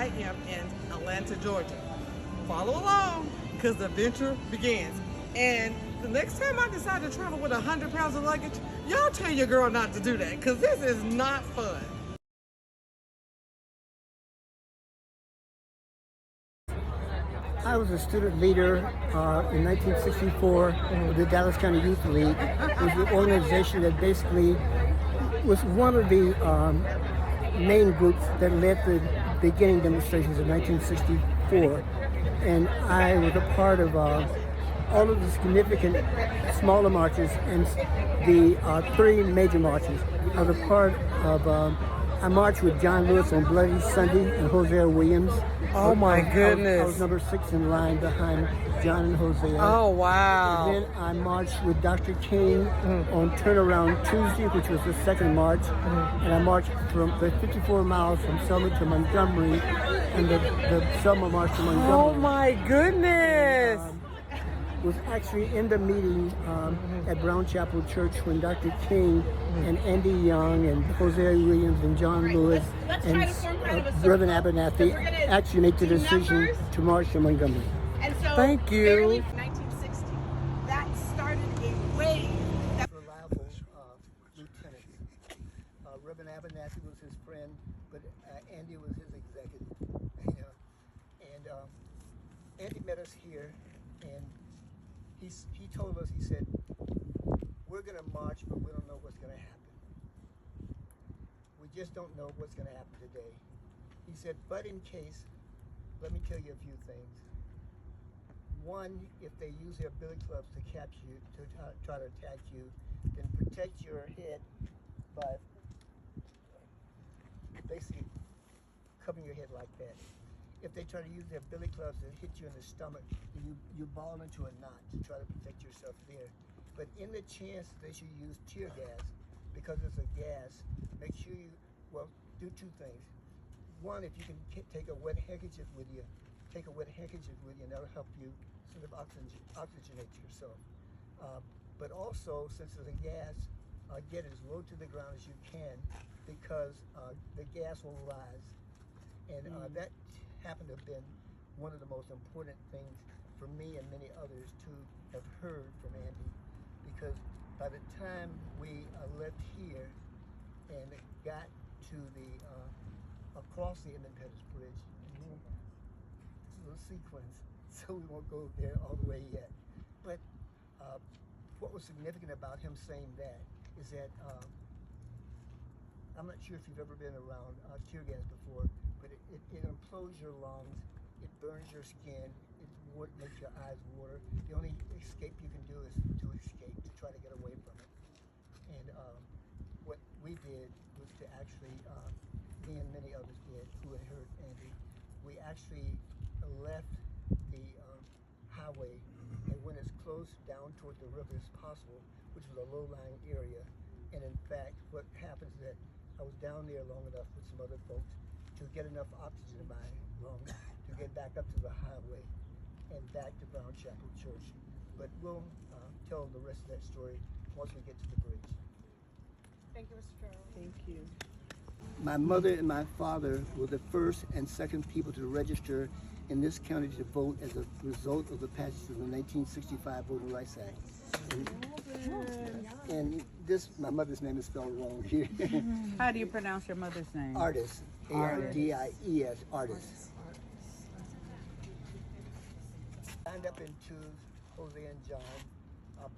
I am in Atlanta, Georgia. Follow along, because the adventure begins. And the next time I decide to travel with 100 pounds of luggage, y'all tell your girl not to do that, because this is not fun. I was a student leader in 1964 of the Dallas County Youth League. It was the organization that basically was one of the main groups that led the beginning demonstrations in 1964. And I was a part of all of the significant smaller marches and the 3 major marches. I was a part of, I marched with John Lewis on Bloody Sunday and Hosea Williams. Oh my goodness. I was number 6 in line behind John and Hosea. Oh wow. And then I marched with Dr. King on Turnaround Tuesday, which was the second march. And I marched from the 54 miles from Selma to Montgomery, and the Selma march to Montgomery. Oh my goodness. And, was actually in the meeting at Brown Chapel Church when Dr. King and Andy Young and Hosea Williams and John Lewis and Reverend Abernathy actually made the decision to march to Montgomery. And so, thank you. Barely 1960, that started a wave. Reliable lieutenant. Reverend Abernathy was his friend, but Andy was his executive. And Andy met us here, and he told us, he said, we're going to march, but we don't know what's going to happen. We just don't know what's going to happen today. He said, but in case, let me tell you a few things. One, if they use their billy clubs to capture you, to try to attack you, then protect your head by basically covering your head like that. If they try to use their billy clubs to hit you in the stomach, you ball into a knot to try to protect yourself there. But in the chance that you use tear gas, because it's a gas, make sure you, do 2 things. One, if you can take a wet handkerchief with you, and that'll help you sort of oxygenate yourself. But also, since it's a gas, get as low to the ground as you can, because the gas will rise. And that happened to have been one of the most important things for me and many others to have heard from Andy, because by the time we left here and got to the across the Edmund Pettus Bridge, this is a sequence, so we won't go there all the way yet. But what was significant about him saying that is that I'm not sure if you've ever been around tear gas before, but it implodes your lungs, it burns your skin, it makes your eyes water. The only escape you can do is to escape, to try to get away from it. And what we did was to actually, me and many others did who had heard Andy, we actually left the highway and went as close down toward the river as possible, which was a low-lying area. And in fact, what happens is that I was down there long enough with some other folks to get enough oxygen in my lungs to get back up to the highway and back to Brown Chapel Church. But we'll tell the rest of that story once we get to the bridge. Thank you, Mr. Charles. Thank you. My mother and my father were the first and second people to register in this county to vote as a result of the passage of the 1965 Voting Rights Act. And this, my mother's name is spelled wrong here. How do you pronounce your mother's name? Artist. A-R-D-I-E-S, artist. Signed up into Jose and John,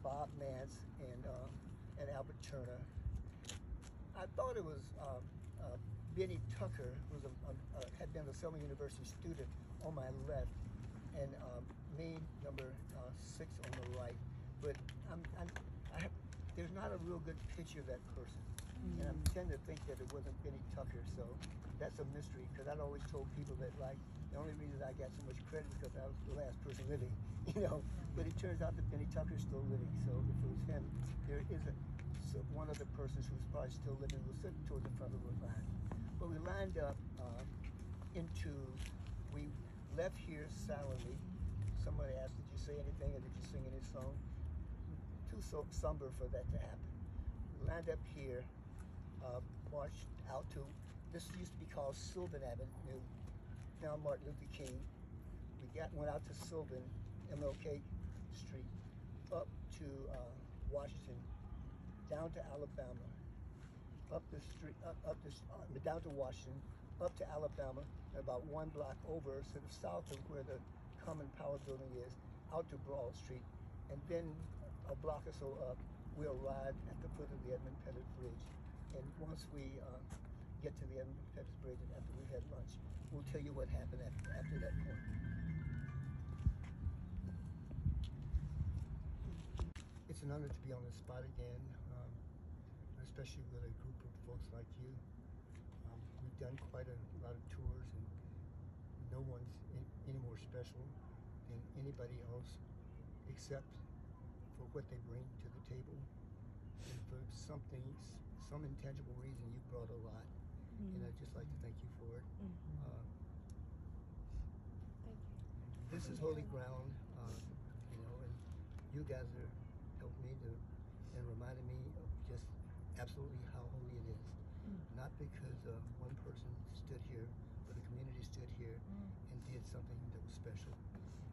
Bob Nance, and Albert Turner. I thought it was Benny Tucker, who had been a Selma University student, on my left, and me, number 6 on the right. But there's not a real good picture of that person. And I tend to think that it wasn't Benny Tucker, so that's a mystery, because I'd always told people that, like, the only reason I got so much credit is because I was the last person living, But it turns out that Benny Tucker's still living, so if it was him, there is one other person who's probably still living who was sitting toward the front of the line. But we lined up we left here silently. Somebody asked, did you say anything or did you sing any song? Too somber for that to happen. We lined up here, marched out to, this used to be called Sylvan Avenue. now Martin Luther King. Went out to Sylvan, MLK Street, up to Washington, down to Alabama, up the street, down to Washington, up to Alabama, and about 1 block over, sort of south of where the Common Power Building is, out to Broad Street, and then a block or so up, we'll ride at the foot of the Edmund Pettus Bridge. And once we get to the Edmund Pettus Bridge, and after we've had lunch, we'll tell you what happened after that point. It's an honor to be on the spot again, especially with a group of folks like you. We've done quite a lot of tours, and no one's any more special than anybody else, except for what they bring to the table. And for some intangible reason, you brought a lot, and I'd just like to thank you for it. Thank you. This is holy ground, and you guys are helped me and reminded me of just absolutely how holy it is. Not because one person stood here, but the community stood here and did something that was special.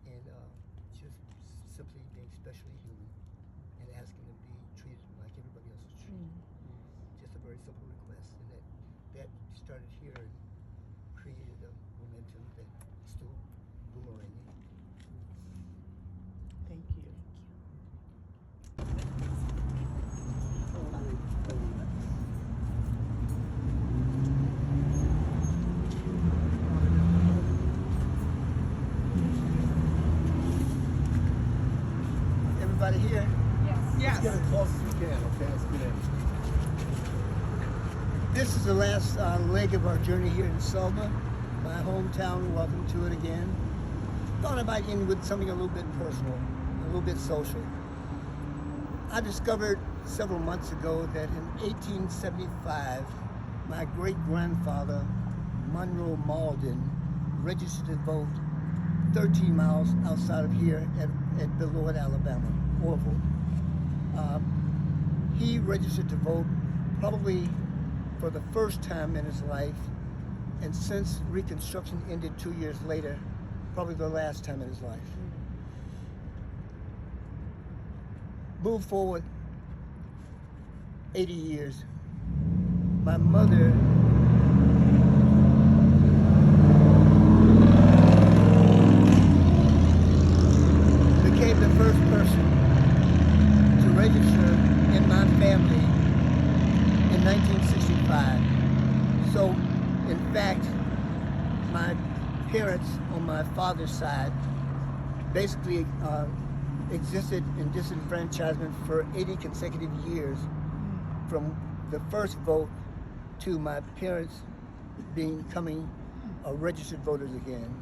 And just simply being specially human and asking to be treated like everybody else is treated. Just a very simple request. And that started here and created a momentum that still boomeranging. Thank you. Everybody here? Yes. Let's get as close as we can, okay? Let's get in. This is the last leg of our journey here in Selma, my hometown. Welcome to it again. Thought I might end with something a little bit personal, a little bit social. I discovered several months ago that in 1875, my great-grandfather, Monroe Maldin, registered to vote 13 miles outside of here at Beloit, Alabama, Orville. He registered to vote probably for the first time in his life, and since Reconstruction ended 2 years later, probably the last time in his life. Move forward 80 years. My mother became the first person to register in my family in 1965. So, in fact, my parents on my father's side basically existed in disenfranchisement for 80 consecutive years, from the first vote to my parents becoming registered voters again.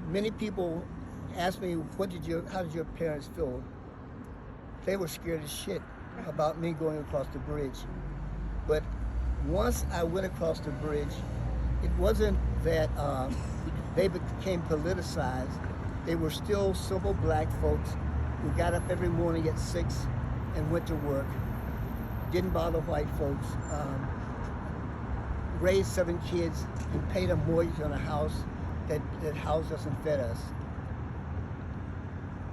Many people ask me, how did your parents feel? They were scared as shit about me going across the bridge. But once I went across the bridge, it wasn't that they became politicized. They were still simple black folks who got up every morning at 6 and went to work, didn't bother white folks, raised 7 kids and paid a mortgage on a house that housed us and fed us.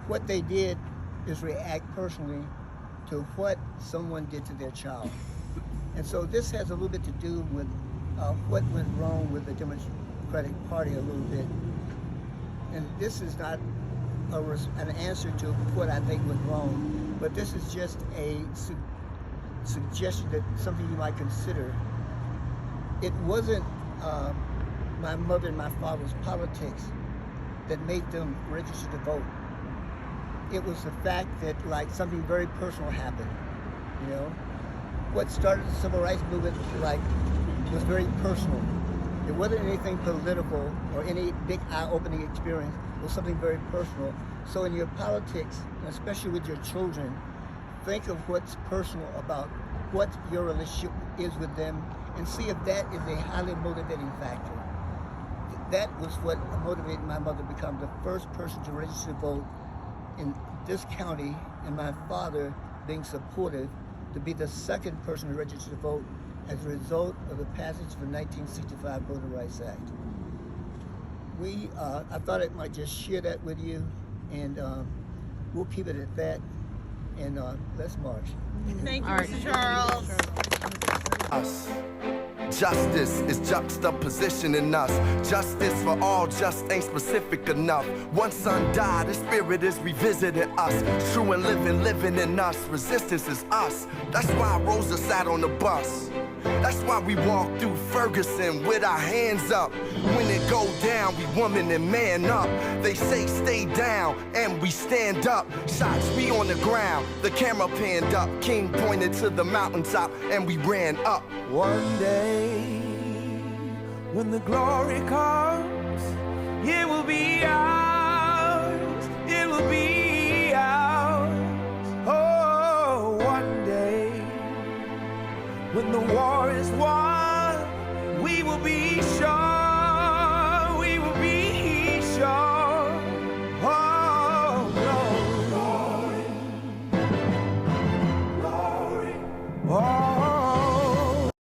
What they did is react personally to what someone did to their child. And so this has a little bit to do with what went wrong with the Democratic Party a little bit. And this is not an answer to what I think went wrong, but this is just a suggestion that something you might consider. It wasn't my mother and my father's politics that made them register to vote. It was the fact that something very personal happened, you know? What started the civil rights movement was very personal. It wasn't anything political or any big eye-opening experience. It was something very personal. So in your politics, and especially with your children, think of what's personal about what your relationship is with them, and see if that is a highly motivating factor. That was what motivated my mother to become the first person to register to vote in this county, and my father being supportive to be the second person to register to vote as a result of the passage of the 1965 Voting Rights Act. I thought I might just share that with you, and we'll keep it at that, and let's march. Thank you, Mr. Charles. Us. Justice is juxtapositioning us. Justice for all just ain't specific enough. One son died, the spirit is revisiting us. True and living in us. Resistance is us. That's why Rosa sat on the bus. That's why we walk through Ferguson with our hands up. When it go down, we woman and man up. They say stay down, and we stand up. Shots, we on the ground, the camera panned up. King pointed to the mountaintop, and we ran up. One day, when the glory comes, it will be ours. It will be